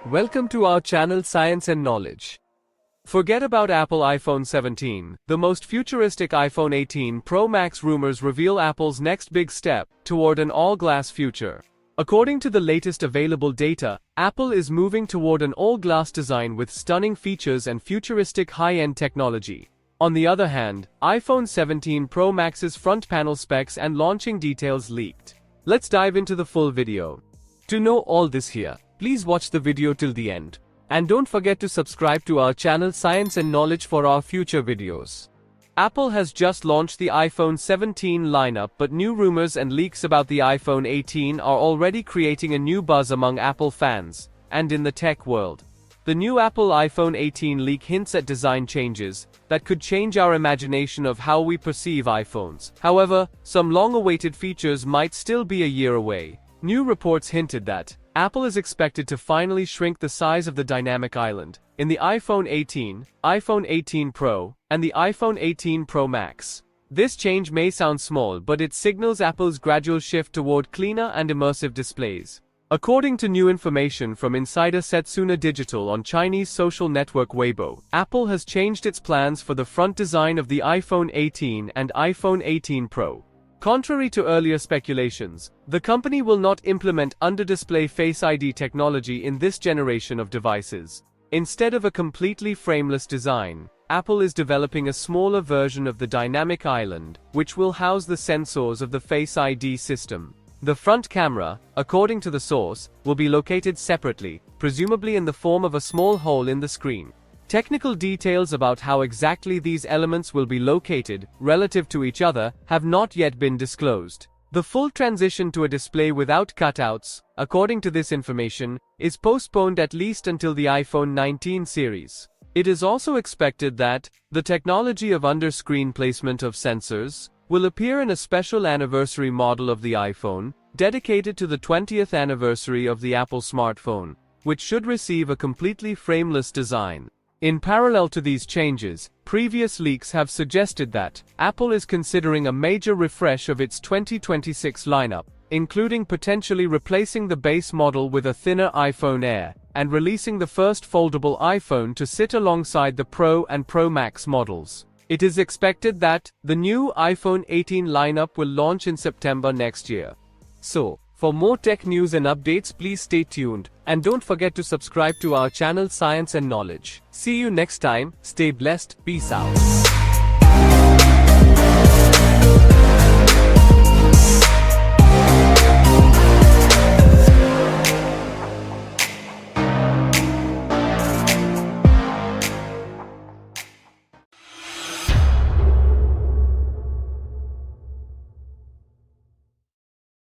Welcome to our channel Science and Knowledge. Forget about Apple iPhone 17. The most futuristic iPhone 18 Pro Max rumors reveal Apple's next big step toward an all-glass future. According to the latest available data, Apple is moving toward an all-glass design with stunning features and futuristic high-end technology. On the other hand, iPhone 17 Pro Max's front panel specs and launching details leaked. Let's dive into the full video. To know all this here, please watch the video till the end. And don't forget to subscribe to our channel Science and Knowledge for our future videos. Apple has just launched the iPhone 17 lineup, but new rumors and leaks about the iPhone 18 are already creating a new buzz among Apple fans and in the tech world. The new Apple iPhone 18 leak hints at design changes that could change our imagination of how we perceive iPhones. However, some long-awaited features might still be a year away. New reports hinted that Apple is expected to finally shrink the size of the dynamic island in the iPhone 18, iPhone 18 Pro, and the iPhone 18 Pro Max. This change may sound small, but it signals Apple's gradual shift toward cleaner and immersive displays. According to new information from insider Setsuna Digital on Chinese social network Weibo, Apple has changed its plans for the front design of the iPhone 18 and iPhone 18 Pro. Contrary to earlier speculations, the company will not implement under-display Face ID technology in this generation of devices. Instead of a completely frameless design, Apple is developing a smaller version of the dynamic island, which will house the sensors of the Face ID system. The front camera, according to the source, will be located separately, presumably in the form of a small hole in the screen. Technical details about how exactly these elements will be located, relative to each other, have not yet been disclosed. The full transition to a display without cutouts, according to this information, is postponed at least until the iPhone 19 series. It is also expected that the technology of under-screen placement of sensors will appear in a special anniversary model of the iPhone, dedicated to the 20th anniversary of the Apple smartphone, which should receive a completely frameless design. In parallel to these changes, previous leaks have suggested that Apple is considering a major refresh of its 2026 lineup, including potentially replacing the base model with a thinner iPhone Air, and releasing the first foldable iPhone to sit alongside the Pro and Pro Max models. It is expected that the new iPhone 18 lineup will launch in September next year. So, for more tech news and updates, please stay tuned, and don't forget to subscribe to our channel Science and Knowledge. See you next time, stay blessed, peace out.